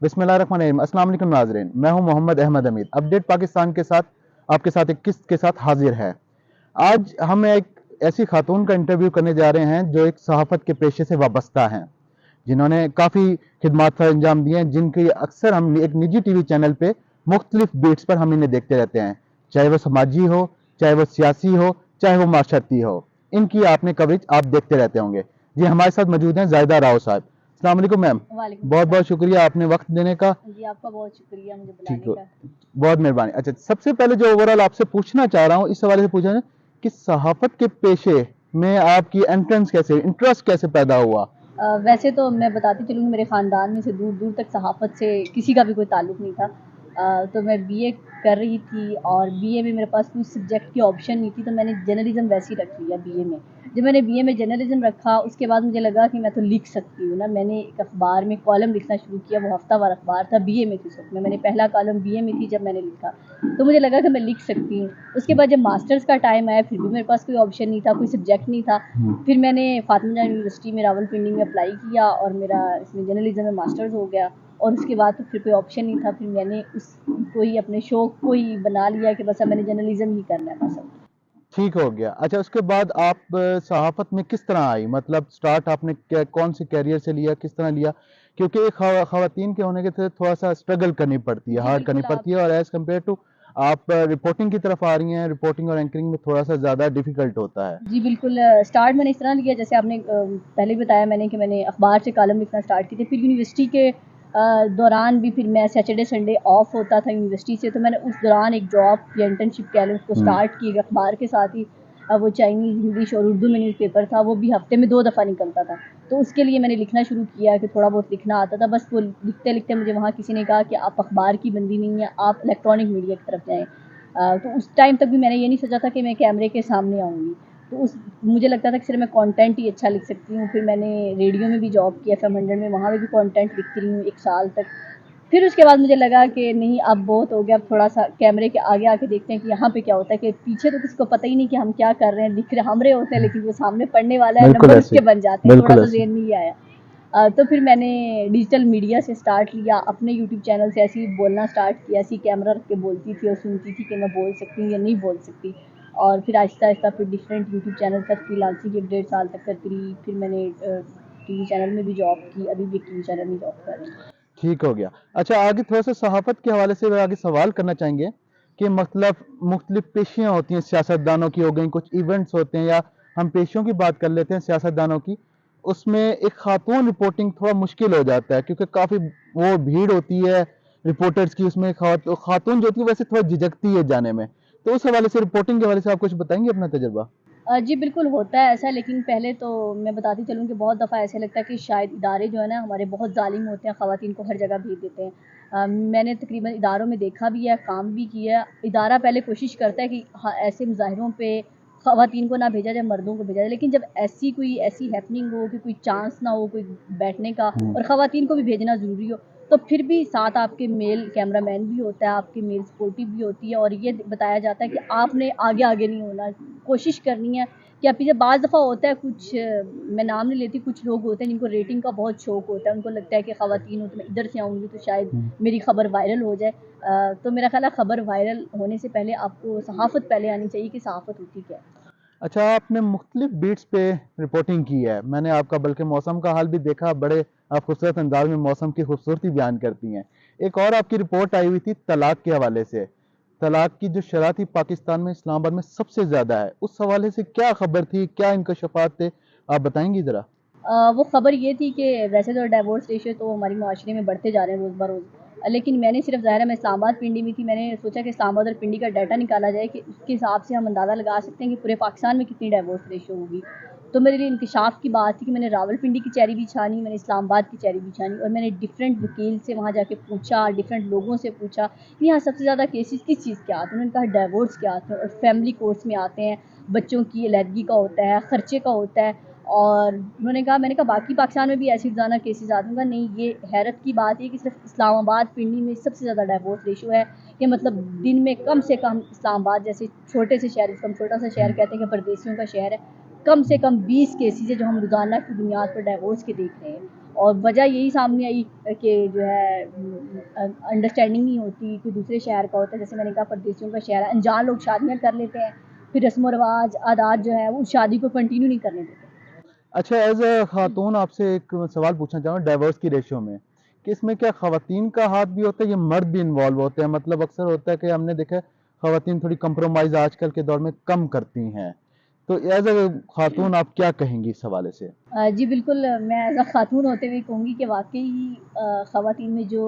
बिस्मिल्लाहिर्रहमानिर्रहीम। अस्सलाम वालेकुम नाज़रीन, मैं हूं मोहम्मद अहमद अमीर। अपडेट पाकिस्तान के साथ आपके साथ एक किस्त के साथ हाजिर है। आज हम एक ऐसी खातून का इंटरव्यू करने जा रहे हैं जो एक सहाफ़त के पेशे से वाबस्ता हैं, जिन्होंने काफ़ी खिदमात अंजाम दिए हैं, जिनकी अक्सर हम एक निजी टीवी चैनल पे मुख्तलिफ बीट्स पर हम इन्हें देखते रहते हैं, चाहे वो समाजी हो, चाहे वो सियासी हो, चाहे वो माशरती हो। इनकी आपने कवरेज आप देखते रहते होंगे। जी, हमारे साथ मौजूद हैं जायदा राव साहब। अस्सलाम वालेकुम मैम। वालेकुम बहुत बहुत सलाम। शुक्रिया आपने वक्त देने का। जी, आपका बहुत शुक्रिया मुझे ठीक बुलाने हो, का। बहुत मेहरबानी। अच्छा, सबसे पहले जो ओवरऑल आपसे पूछना चाह रहा हूँ, इस हवाले से पूछना है कि सहाफत के पेशे में आपकी एंट्रेंस कैसे, इंटरेस्ट कैसे पैदा हुआ? वैसे तो मैं बताती चलूँगी, मेरे ख़ानदान में से दूर दूर तक सहाफ़त से किसी का भी कोई ताल्लुक़ नहीं था। तो मैं बीए कर रही थी और बीए में मेरे पास कोई सब्जेक्ट की ऑप्शन नहीं थी, तो मैंने जर्नलिज़्म वैसे ही रख लिया बीए में। जब मैंने बीए में जर्नलिज़्म रखा, उसके बाद मुझे लगा कि मैं तो लिख सकती हूँ ना। मैंने एक अखबार में कॉलम लिखना शुरू किया, वो हफ्तावार अखबार था, बीए में थी उस वक्त में। मैंने पहला कॉलम बीए में थी जब मैंने लिखा, तो मुझे लगा कि मैं लिख सकती हूँ। उसके बाद जब मास्टर्स का टाइम आया, फिर भी मेरे पास कोई ऑप्शन नहीं था, कोई सब्जेक्ट नहीं था। फिर मैंने फातिमा जान यूनिवर्सिटी में रावलपिंडी में अप्लाई किया और मेरा इसमें जर्नलिज्म में मास्टर्स हो गया। और उसके बाद तो फिर कोई ऑप्शन नहीं था, फिर मैंने उस को ही अपने शौक को ही बना लिया कि बस अब मैंने जर्नलिज्म ही करना है बस अब। ठीक हो गया। अच्छा, उसके बाद आप सहाफत में किस तरह आई? मतलब स्टार्ट आपने कौन से कैरियर से लिया, किस तरह लिया? क्योंकि एक खवातीन के होने के साथ थोड़ा सा स्ट्रगल करनी पड़ती है, जी हार्ड करनी बिल्कुल। आप पड़ती है, और एज कम्पेयर टू आप रिपोर्टिंग की तरफ आ रही हैं, रिपोर्टिंग और एंकरिंग में थोड़ा सा ज़्यादा डिफिकल्ट होता है। जी बिल्कुल। स्टार्ट मैंने इस तरह लिया, जैसे आपने पहले भी बताया मैंने कि मैंने अखबार से कॉलम लिखना स्टार्ट की थी। फिर यूनिवर्सिटी के दौरान भी फिर मैं सैटरडे संडे ऑफ होता था यूनिवर्सिटी से, तो मैंने उस दौरान एक जॉब या इंटर्नशिप कह लें उसको स्टार्ट की अखबार के साथ ही। वो चाइनीज़, इंग्लिश और उर्दू में न्यूज़पेपर था, वो भी हफ्ते में 2 दफ़ा निकलता था। तो उसके लिए मैंने लिखना शुरू किया कि थोड़ा बहुत लिखना आता था। बस वो लिखते लिखते मुझे वहाँ किसी ने कहा कि आप अखबार की बंदी नहीं हैं, आप इलेक्ट्रॉनिक मीडिया की तरफ जाएँ। तो उस टाइम तक भी मैंने ये नहीं सोचा था कि मैं कैमरे के सामने आऊँगी। तो उस मुझे लगता था कि सिर्फ मैं कंटेंट ही अच्छा लिख सकती हूँ। फिर मैंने रेडियो में भी जॉब की, एफएम 100 में, वहाँ पे भी कंटेंट लिखती रही हूँ 1 साल तक। फिर उसके बाद मुझे लगा कि नहीं, अब बहुत हो गया, अब थोड़ा-सा कैमरे के आगे आके देखते हैं कि यहाँ पे क्या होता है, कि पीछे तो किसी को पता ही नहीं कि हम क्या कर रहे हैं, लिख रहे हम रहे होते हैं, लेकिन जो सामने पढ़ने वाला है बिल्कुल नंबर ऐसे, उसके बन जाते हैं, बिल्कुल थोड़ा-सा ऐसे। ज़हन में ये आया। तो फिर मैंने डिजिटल मीडिया से स्टार्ट लिया, अपने यूट्यूब चैनल से ऐसे ही बोलना स्टार्ट किया, ऐसे ही कैमरा रख के बोलती थी और सुनती थी कि मैं बोल सकती हूँ या नहीं बोल सकती। और फिर आहिस्ता-आहिस्ता फिर डिफरेंट यूट्यूब चैनल तक फ्रीलांसिंग 1 डेढ़ साल तक करती रही। फिर मैंने टीवी चैनल में भी जॉब की, अभी भी एक टीवी चैनल में जॉब कर रही हूँ। ठीक हो गया। अच्छा, आगे थोड़ा-सा सहाफ़त के हवाले से आगे सवाल करना चाहेंगे कि मतलब मुख्तलिफ़ पेशियाँ होती हैं, सियासतदानों की हो गई, कुछ इवेंट्स होते हैं, या हम पेशियों की बात कर लेते हैं सियासतदानों की। उसमें एक खातून रिपोर्टिंग थोड़ा मुश्किल हो जाता है, क्योंकि काफ़ी वो भीड़ होती है रिपोर्टर्स की, उसमें खातून जो होती है वैसे थोड़ा झिझकती है जाने में। तो उस हवाले से, रिपोर्टिंग के हवाले से आप कुछ बताएँगे अपना तजुर्बा? जी बिल्कुल होता है ऐसा, लेकिन पहले तो मैं बताती चलूँ कि बहुत दफ़ा ऐसे लगता है कि शायद इदारे जो है ना हमारे बहुत ज़ालिम होते हैं, ख़वातीन को हर जगह भेज देते हैं। मैंने तकरीबन इदारों में देखा भी है, काम भी किया है। इदारा पहले कोशिश करता है कि हाँ, ऐसे मुज़ाहिरों पे ख़वातीन को ना भेजा जाए, मर्दों को भेजा जाए। लेकिन जब कोई ऐसी हैपनिंग हो कि कोई चांस ना हो कोई बैठने का हुँ। और ख़वातीन को भी भेजना ज़रूरी हो, तो फिर भी साथ आपके मेल कैमरामैन भी होता है, आपकी मेल सपोर्टिव भी होती है और ये बताया जाता है कि आपने आगे-आगे नहीं होना, कोशिश करनी है कि आप पीछे। बाज़ दफ़ा होता है कुछ, मैं नाम नहीं लेती, कुछ लोग होते हैं जिनको रेटिंग का बहुत शौक होता है, उनको लगता है कि ख़वातीन हो तो मैं इधर से आऊँगी तो शायद हुँ। मेरी खबर वायरल हो जाए। तो मेरा ख़्याल है खबर वायरल होने से पहले आपको सहाफ़त पहले आनी चाहिए कि सहाफ़त होती क्या है। अच्छा, आपने मुख्तलिफ बीट्स पे रिपोर्टिंग की है। मैंने आपका बल्कि मौसम का हाल भी देखा, बड़े आप खूबसूरत अंदाज में मौसम की खूबसूरती बयान करती हैं। एक और आपकी रिपोर्ट आई हुई थी तलाक के हवाले से। तलाक की जो शरह थी पाकिस्तान में, इस्लामाबाद में सबसे ज़्यादा है। उस हवाले से क्या खबर थी, क्या इंकशाफात थे? आप बताएँगी ज़रा? वो ख़बर ये थी कि वैसे तो डिवोर्स रेशियो तो हमारे माशरे में बढ़ते जा रहे हैं रोज़ ब-रोज़। लेकिन मैंने सिर्फ, ज़ाहिर है मैं इस्लामाबाद पिंडी में थी, मैंने सोचा कि इस्लामाबाद और पिंडी का डाटा निकाला जाए कि उसके हिसाब से हम अंदाज़ा लगा सकते हैं कि पूरे पाकिस्तान में कितनी डिवोर्स रेशियो होगी। तो मेरे लिए इंकिशाफ़ की बात थी कि मैंने रावलपिंडी की चैरी भी छानी, मैंने इस्लामाबाद की चैरी भी छानी और मैंने डिफरेंट वकील से वहाँ जाके पूछा, डिफरेंट लोगों से पूछा कि यहाँ सबसे ज़्यादा केसेस किस चीज़ के आते हैं। उन्होंने कहा डिवोर्स के आते हैं और फैमिली कोर्ट्स में आते हैं, बच्चों की अलहदगी का होता है, खर्चे का होता है। और उन्होंने कहा, मैंने कहा बाकी पाकिस्तान में भी ऐसे रोज़ाना केसेस आते हैं? उन्होंने कहा नहीं, ये हैरत की बात है कि सिर्फ इस्लामाबाद पिंडी में सबसे ज़्यादा डिवोर्स रेशियो है, कि मतलब दिन में कम से कम इस्लामाबाद जैसे छोटे से शहर, जिसको हम छोटा सा शहर कहते हैं कि परदेशियों का शहर है, कम से कम 20 केसेस है जो हम रोज़ाना की बुनियाद पर डिवोर्स के देख रहे हैं। और वजह यही सामने आई कि जो है अंडरस्टैंडिंग नहीं होती, कोई दूसरे शहर का होता है, जैसे मैंने कहा परदेशियों का शहर है, अनजान लोग शादियाँ कर लेते हैं, फिर रस्म व रिवाज आदात जो है वो उस शादी को कंटिन्यू नहीं करने देते। अच्छा, एज अ खातून आपसे एक सवाल पूछना चाहूँगा डाइवोर्स की रेशियो में कि इसमें क्या खवातीन का हाथ भी होता है या मर्द भी इन्वॉल्व होते हैं? मतलब अक्सर होता है कि हमने देखा है खवातीन थोड़ी कंप्रोमाइज आजकल के दौर में कम करती हैं, तो एज अ खातून आप क्या कहेंगी इस हवाले से? जी बिल्कुल, मैं एज़ अ ख़ातून होते हुए कहूँगी कि वाक़ई ख़वातीन में जो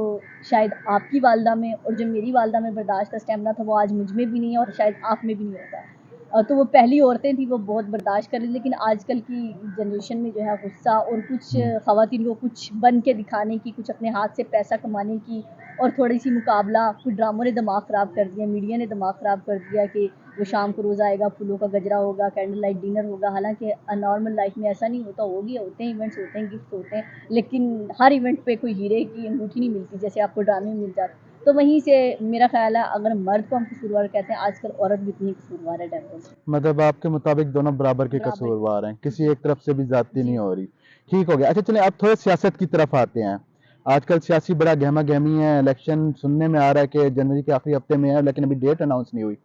शायद आपकी वालदा में और जो मेरी वालदा में बर्दाश्त का स्टैमिना था, वो आज मुझ में भी नहीं है और शायद आप में भी नहीं होगा। तो वो पहली औरतें थी, वो बहुत बर्दाश्त कर रही थी, लेकिन आजकल की जनरेशन में जो है गुस्सा और कुछ ख़वातीन को कुछ बन के दिखाने की, कुछ अपने हाथ से पैसा कमाने की और थोड़ी-सी मुकाबला, कुछ ड्रामों ने दिमाग ख़राब कर दिया, मीडिया ने दिमाग ख़राब कर दिया कि वो शाम को रोज़ा आएगा, फूलों का गजरा होगा, कैंडल लाइट डिनर होगा। हालाँकि नॉर्मल लाइफ़ में ऐसा नहीं होता, होते हैं इवेंट्स होते हैं, गिफ्ट्स होते हैं, लेकिन हर इवेंट पे कोई हीरे की अंगूठी नहीं मिलती जैसे आपको ड्रामे में मिल जाती। तो वहीं से मेरा ख़्याल है अगर मर्द को हम कसूरवार कहते हैं, आजकल औरत भी इतनी कसूरवार है डाइवोर्स में, मतलब आपके मुताबिक दोनों बराबर के बराबर की। कसूरवार हैं, किसी जी, एक तरफ से भी ज्यादती नहीं जी। हो रही। ठीक हो गया। अच्छा चलिए अब थोड़े सियासत की तरफ आते हैं। आजकल सियासी बड़ा गहमा गहमी है, इलेक्शन सुनने में आ रहा है कि जनवरी के आखिरी हफ्ते में है, लेकिन अभी डेट अनाउंस नहीं हुई।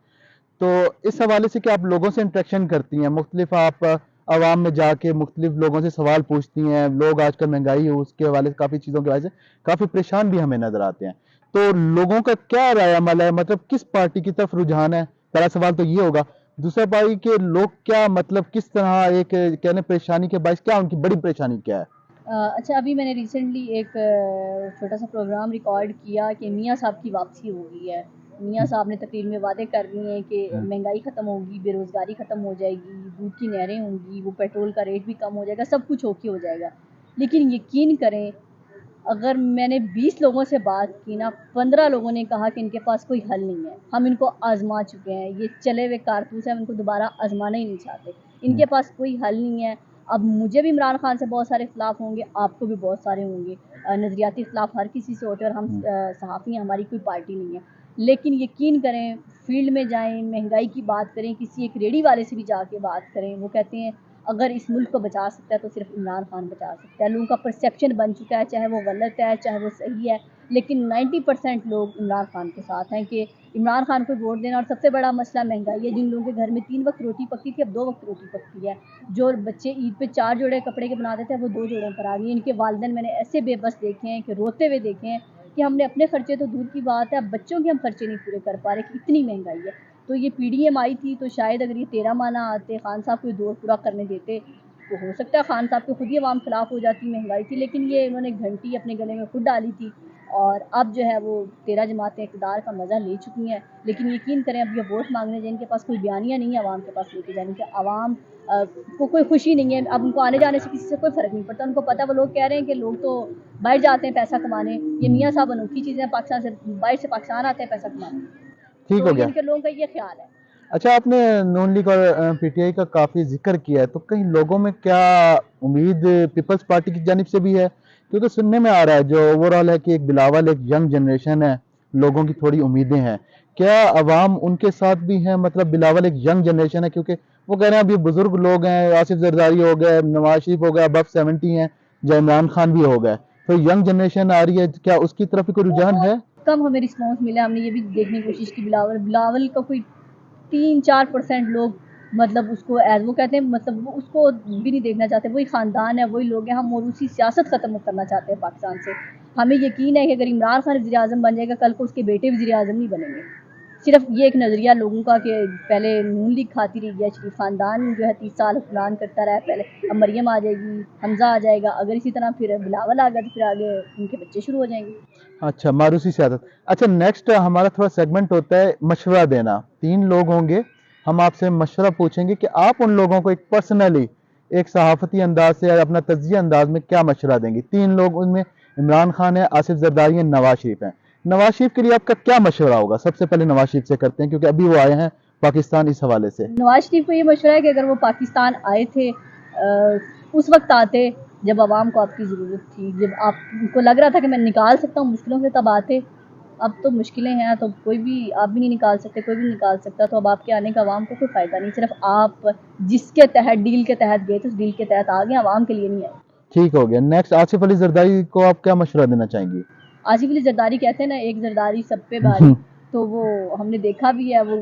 तो इस हवाले से कि आप लोगों से इंटरेक्शन करती हैं, मुख्तलिफ आप आवाम में जाके मुख्तलिफ लोगों से सवाल पूछती हैं, लोग आजकल महंगाई है उसके हवाले से काफ़ी चीज़ों की वजह से काफ़ी परेशान भी हमें नज़र आते हैं। तो लोगों का क्या राय अमल है, मतलब किस पार्टी की तरफ रुझान है? पहला सवाल तो ये होगा। दूसरा पाई के लोग क्या मतलब किस तरह एक कहने परेशानी के बायस क्या उनकी बड़ी परेशानी क्या है? अच्छा अभी मैंने रिसेंटली एक छोटा-सा प्रोग्राम रिकॉर्ड किया कि मियाँ साहब की वापसी हो गई है। मियाँ साहब ने तकरीर में वादे कर दिए हैं कि महंगाई ख़त्म होगी, बेरोज़गारी ख़त्म हो जाएगी, दूध की नहरें होंगी, वो पेट्रोल का रेट भी कम हो जाएगा, सब कुछ ओके हो जाएगा। लेकिन यकीन करें, अगर मैंने 20 लोगों से बात की ना, 15 लोगों ने कहा कि इनके पास कोई हल नहीं है। हम इनको आज़मा चुके हैं, ये चले हुए कारतूस हैं, हम इनको दोबारा आज़माना ही नहीं चाहते। इनके पास कोई हल नहीं है। अब मुझे भी इमरान खान से बहुत सारे इख्तिलाफ़ होंगे, आपको भी बहुत सारे होंगे। नज़रियाती इख्तिलाफ़ हर किसी से होते हैं और हम सहाफ़ी हैं, हमारी कोई पार्टी नहीं है। लेकिन यकीन करें, फ़ील्ड में जाएँ, महँगाई की बात करें, किसी एक रेहड़ी वाले से भी जाके बात करें, वो कहते हैं अगर इस मुल्क को बचा सकता है तो सिर्फ इमरान खान बचा सकता है। लोगों का परसेप्शन बन चुका है, चाहे वो गलत है, चाहे वो सही है, लेकिन 90% लोग इमरान खान के साथ हैं कि इमरान खान को वोट देना। और सबसे बड़ा मसला महंगाई है। जिन लोगों के घर में 3 वक्त रोटी पकती थी, अब 2 वक्त रोटी पकती है। जो बच्चे ईद पे 4 जोड़े कपड़े के बनाते थे, वो 2 जोड़ों पर आ गई। इनके वालिदैन मैंने ऐसे बेबस देखे हैं कि रोते हुए देखे हैं कि हमने अपने खर्चे तो दूर की बात है, अब बच्चों के हम खर्चे नहीं पूरे कर पा रहे कि इतनी महंगाई है। तो ये पीडीएम आई थी, तो शायद अगर ये 13 माह ना आते, खान साहब को ये दौर पूरा करने देते, तो हो सकता है खान साहब को खुद ही अवाम खिलाफ हो जाती, महंगाई थी। लेकिन ये इन्होंने घंटी अपने गले में खुद डाली थी और अब जो है वो 13 जमातें इक़्तिदार का मज़ा ले चुकी हैं। लेकिन यकीन करें, अब ये वोट मांगने जाए, इनके पास कोई बयानिया नहीं है अवाम के पास लेके जाने के। अवाम को कोई खुशी नहीं है, अब उनको आने जाने से किसी से कोई फ़र्क नहीं पड़ता। उनको पता है, वो लोग कह रहे हैं कि लोग तो बाहर जाते हैं पैसा कमाने, ये मियाँ साहब अनोखी चीज़ें हैं, पाकिस्तान से बाहर से पाकिस्तान आते हैं पैसा कमाने। ठीक तो हो ये गया। इनके लोगों का ये ख्याल है। अच्छा, आपने नून लीग और पीटीआई का काफ़ी ज़िक्र किया है, तो कहीं लोगों में क्या उम्मीद पीपल्स पार्टी की जानिब से भी है? क्योंकि सुनने में आ रहा है जो ओवरऑल है कि एक बिलावल एक यंग जनरेशन है, लोगों की थोड़ी उम्मीदें हैं। क्या अवाम उनके साथ भी है? मतलब बिलावल एक यंग जनरेशन है क्योंकि वो कह रहे हैं अभी बुजुर्ग लोग हैं, आसिफ जरदारी हो गए, नवाज शरीफ हो गया, अबव 70 हैं, जो इमरान खान भी हो गए। तो यंग जनरेशन आ रही है, क्या उसकी तरफ भी कोई रुझान बहुत है? कम हमें रिस्पॉन्स मिला। हमने ये भी देखने की कोशिश की, बिलावल बिलावल का कोई 3-4% लोग मतलब उसको एज वो कहते हैं, मतलब वो उसको भी नहीं देखना चाहते। वही ख़ानदान है, वही लोग हैं, हम और उसी सियासत ख़त्म करना चाहते हैं पाकिस्तान से। हमें यकीन है कि अगर इमरान खान वज़ीर आज़म बन जाएगा, कल को उसके बेटे वज़ीर आज़म नहीं बनेंगे। सिर्फ ये एक नज़रिया लोगों का कि पहले नून लीग खाती रही है, शरीफ ख़ानदान जो है 30 साल हुक्मरान करता रहा है। पहले अब मरियम आ जाएगी, हमज़ा आ जाएगा, अगर इसी तरह फिर बिलावल आ गया तो फिर आगे उनके बच्चे शुरू हो जाएंगे। अच्छा, मारूसी सियासत। अच्छा, नेक्स्ट हमारा थोड़ा सेगमेंट होता है मशवरा देना। 3 लोग होंगे, हम आपसे मशवरा पूछेंगे कि आप उन लोगों को एक पर्सनली, एक सहाफ़ती अंदाज़ से या अपना तज़किया अंदाज़ में क्या मशवरा देंगी? 3 लोग, उनमें इमरान खान है, आसिफ ज़रदारी हैं, नवाज़ शरीफ हैं। नवाज़ शरीफ के लिए आपका क्या मशवरा होगा? सबसे पहले नवाज़ शरीफ से करते हैं क्योंकि अभी वो आए हैं पाकिस्तान इस हवाले से। नवाज शरीफ को ये मशवरा है कि अगर वो पाकिस्तान आए थे, उस वक्त आते जब आवाम को आपकी ज़रूरत थी, जब आपको लग रहा था कि मैं निकाल सकता हूँ मुश्किलों से, तब आते। अब तो मुश्किलें हैं, तो कोई भी आप भी नहीं निकाल सकते, कोई भी नहीं निकाल सकता। तो अब आपके आने का आवाम को कोई फ़ायदा नहीं। सिर्फ आप जिसके तहत डील के तहत गए थे, उस डील के तहत आ गए, आवाम के लिए नहीं आए। ठीक हो गया। नेक्स्ट, आसिफ अली जरदारी को आप क्या मशवरा देना चाहेंगी? आसिफ अली जरदारी कहते हैं ना, एक जरदारी सब पे भारी। तो वो हमने देखा भी है, वो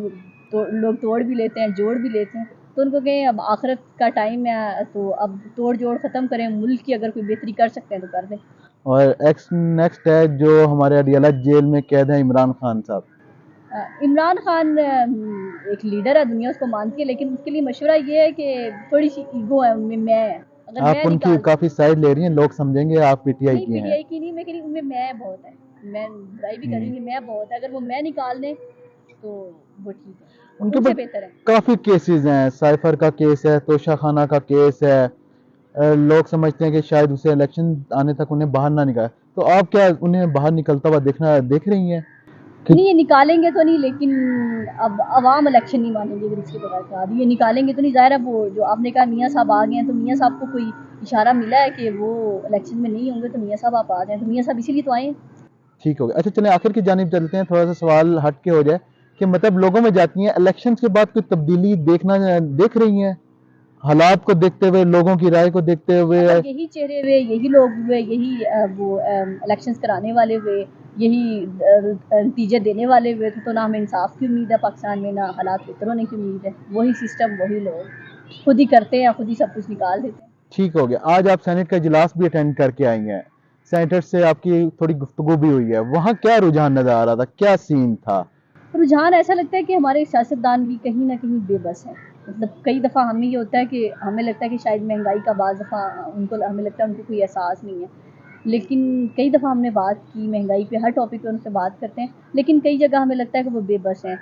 तो लोग तोड़ भी लेते हैं, जोड़ भी लेते हैं। तो उनको कहें अब आखिरत का टाइम है, तो अब तोड़ जोड़ ख़त्म करें, मुल्क की अगर कोई बेहतरी कर सकते हैं तो कर दें। और एक्स नेक्स्ट है जो हमारे अडियाला जेल में कैद है, इमरान खान साहब। इमरान खान एक लीडर है, दुनिया उसको मानती है, लेकिन उसके लिए मशवरा ये है कि थोड़ी सी ईगो है उनमें, मैं है। अगर आप मैं उनकी निकाल काफी साइड ले रही हैं, लोग समझेंगे आप पीटीआई नहीं, की हैं। पीटीआई की नहीं, मैं कह रही हूँ उनमें मैं बहुत है। मैं बुराई भी कर रही हूँ कि मैं बहुत है, अगर वो मैं निकाल दें तो वो ठीक है, उनके उनसे ऊपर बेहतर है। काफी केसेस हैं, साइफर का केस है, तोशा खाना का केस है। लोग समझते हैं कि शायद उसे इलेक्शन आने तक उन्हें बाहर ना निकाले, तो आप क्या उन्हें बाहर निकलता हुआ देखना देख रही हैं कि? नहीं, ये निकालेंगे तो नहीं, लेकिन अब अवाम इलेक्शन नहीं मानेंगे अगर इसके बगैर कहा। ये निकालेंगे तो नहीं, ज़ाहिर है वो जो आपने कहा मियाँ साहब आ गए हैं, तो मियाँ साहब को कोई इशारा मिला है कि वो इलेक्शन में नहीं होंगे, तो मियाँ साहब आप आ जाएं, तो मियाँ साहब इसीलिए तो आए हैं। ठीक हो गया। अच्छा चलें आखिर की जानिब चलते हैं, थोड़ा सा सवाल हट के हो जाए कि मतलब लोगों में जाती हैं, इलेक्शन के बाद कोई तब्दीली देख रही हैं, हालात को देखते हुए, लोगों की राय को देखते हुए? अगर यही चेहरे हुए, यही लोग हुए, यही वो इलेक्शंस कराने वाले हुए, यही नतीजे देने वाले हुए, तो ना हमें इंसाफ की उम्मीद है पाकिस्तान में, ना हालात बेहतर होने की उम्मीद है। वही सिस्टम, वही लोग खुद ही करते हैं, खुद ही सब कुछ निकाल देते हैं। ठीक हो गया। आज आप सेनेट का इजलास भी अटेंड करके आई हैं, सेनेटर से आपकी थोड़ी गुफ्तगू भी हुई है, वहाँ क्या रुझान नजर आ रहा था, क्या सीन था? रुझान ऐसा लगता है कि हमारे सियासतदान भी कहीं ना कहीं बेबस हैं। मतलब कई दफ़ा हमें ये होता है कि हमें लगता है कि शायद महंगाई का बाज़ दफ़ा उनको, हमें लगता है उनको कोई एहसास नहीं है। लेकिन कई दफ़ा हमने बात की महंगाई पे, हर टॉपिक पे उनसे बात करते हैं, लेकिन कई जगह हमें लगता है कि वो बेबस हैं।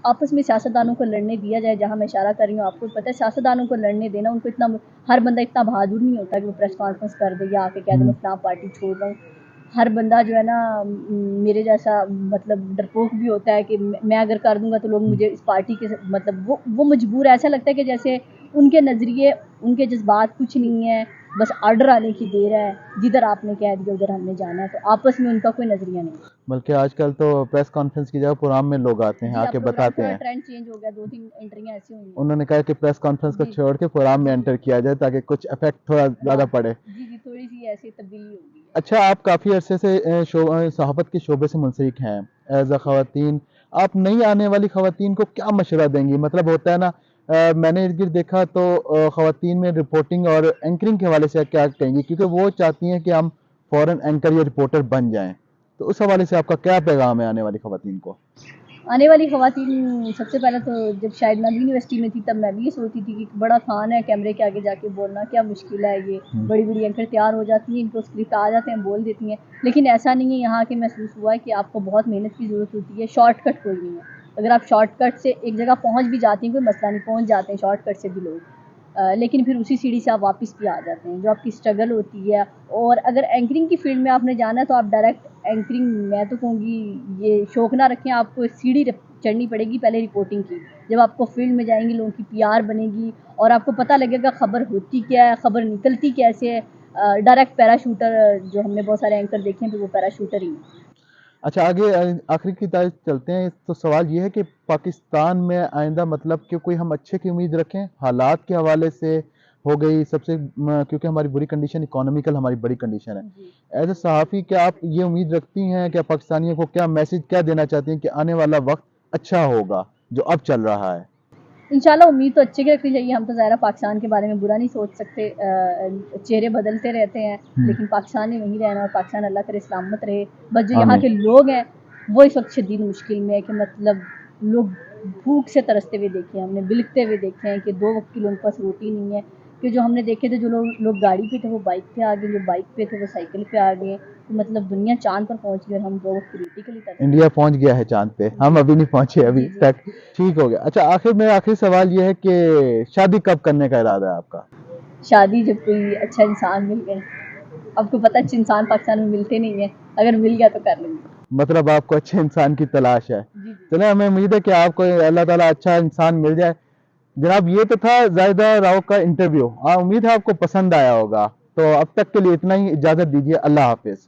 आपस में सियासतदानों को लड़ने दिया जाए, जहाँ मैं इशारा कर रही हूँ, आपको पता है सियासतदानों को लड़ने देना, उनको इतना, हर बंदा इतना बहादुर नहीं होता कि वो प्रेस कॉन्फ्रेंस कर दे या आके कह दे मैं फलां पार्टी छोड़ रहा हूँ। हर बंदा जो है ना, मेरे जैसा मतलब डरपोक भी होता है कि मैं अगर कर दूंगा तो लोग मुझे इस पार्टी के मतलब वो मजबूर है। ऐसा लगता है कि जैसे उनके नज़रिए, उनके जज्बात कुछ नहीं है, बस आर्डर आने की देर है, जिधर आपने कह दिया उधर हमने जाना है, तो आपस में उनका कोई नज़रिया नहीं है। बल्कि आजकल तो प्रेस कॉन्फ्रेंस की जगह प्रोग्राम में लोग आते हैं, जी, अब आके प्रोग्राम बताते थोड़ा हैं। ट्रेंड चेंज हो गया, 2-3 एंट्रियाँ ऐसी हुई हैं। उन्होंने कहा कि प्रेस कॉन्फ्रेंस को जी, छोड़ के प्रोग्राम में जी, एंटर किया जाए ताकि कुछ इफेक्ट थोड़ा ज़्यादा हाँ, पड़े। जी, जी, थोड़ी-सी ऐसी तब्दीली हो गई है। अच्छा, आप काफ़ी अरसे से सहाफ़त के शोबे से मुंसलिक हैं, एज़ अ ख़वातीन, आप नई आने वाली ख़वातीन को क्या मशवरा देंगी? मतलब होता है ना, मैंने इर्द-गिर्द देखा तो ख़वातीन में रिपोर्टिंग और एंकरिंग के हवाले से क्या कहेंगी? क्योंकि वो चाहती हैं कि हम फ़ौरन एंकर या रिपोर्टर बन जाएँ। तो उस हवाले से आपका क्या पैगाम है आने वाली ख़वातीन को? आने वाली ख़वातीन, सबसे पहले तो जब शायद मैं भी यूनिवर्सिटी में थी तब मैं भी ये सोचती थी कि बड़ा आसान है कैमरे के आगे जाके बोलना, क्या मुश्किल है ये, बड़ी-बड़ी एंकर तैयार हो जाती हैं, इनको स्क्रिप्ट आ जाते हैं, बोल देती हैं। लेकिन ऐसा नहीं है, यहाँ आके महसूस हुआ है कि आपको बहुत मेहनत की ज़रूरत होती है, शॉर्टकट कोई नहीं है। अगर आप शॉर्टकट से एक जगह पहुँच भी जाती हैं, कोई मसला नहीं, पहुँच जाते हैं शॉर्टकट से भी लोग। लेकिन फिर उसी सीढ़ी से आप वापस भी आ जाते हैं, जो आपकी स्ट्रगल होती है। और अगर एंकरिंग की फील्ड में आपने जाना है तो आप डायरेक्ट एंकरिंग, मैं तो कहूँगी ये शौक ना रखें, आपको सीढ़ी चढ़नी पड़ेगी पहले रिपोर्टिंग की। जब आपको फील्ड में जाएंगी, लोगों की पीआर बनेगी और आपको पता लगेगा खबर होती क्या है, खबर निकलती कैसे है। डायरेक्ट पैराशूटर, जो हमने बहुत सारे एंकर देखे हैं, तो वो पैराशूटर ही हैं। अच्छा आगे आखिरी की तरफ चलते हैं, तो सवाल ये है कि पाकिस्तान में आइंदा मतलब कि कोई हम अच्छे की उम्मीद रखें, हालात के हवाले से हो गई सबसे क्योंकि हमारी बुरी कंडीशन, इकोनॉमिकल हमारी बड़ी कंडीशन है। जी, एज ए सहाफ़ी क्या आप ये उम्मीद रखती हैं कि पाकिस्तानियों को क्या मैसेज क्या देना चाहती हैं कि आने वाला वक्त अच्छा होगा जो अब चल रहा है? इंशाल्लाह उम्मीद तो अच्छे की रखनी चाहिए। हम तो ज़ाहिर है पाकिस्तान के बारे में बुरा नहीं सोच सकते। चेहरे बदलते रहते हैं, लेकिन पाकिस्तान ने वहीं रहना, और पाकिस्तान अल्लाह करे सलामत रहे। बस जो यहाँ आमीन। के लोग हैं वो इस वक्त शदीद मुश्किल में है, कि मतलब लोग भूख से तरसते हुए देखे हैं हमने, बिलखते हुए देखे हैं कि 2 वक्त की लोगों के पास रोटी नहीं है। कि जो हमने देखे थे, जो लोग गाड़ी पे थे वो बाइक पे आ गए, जो बाइक पे थे वो साइकिल पे आ गए। तो मतलब दुनिया चाँद पर पहुँच गई और हम 2 वक्त की रोटी के लिए तरस रहे इंडिया पहुंच गया है चांद पे, हम जी, अभी नहीं पहुंचे अभी जी, जी। तक। ठीक हो गया। अच्छा आखिर में आखिरी सवाल ये है कि शादी कब करने का इरादा है आपका? शादी जब कोई अच्छा इंसान मिल गए। आपको पता है अच्छे इंसान पाकिस्तान में मिलते नहीं है, अगर मिल गया तो कर लेंगे। मतलब आपको अच्छे इंसान की तलाश है। जी, जी। चले, हमें उम्मीद है कि आपको अल्लाह ताला अच्छा इंसान मिल जाए। जनाब ये तो था जाहिदा राव का इंटरव्यू। उम्मीद है आपको पसंद आया होगा। तो अब तक के लिए इतना ही, इजाज़त दीजिए। अल्लाह हाफिज़।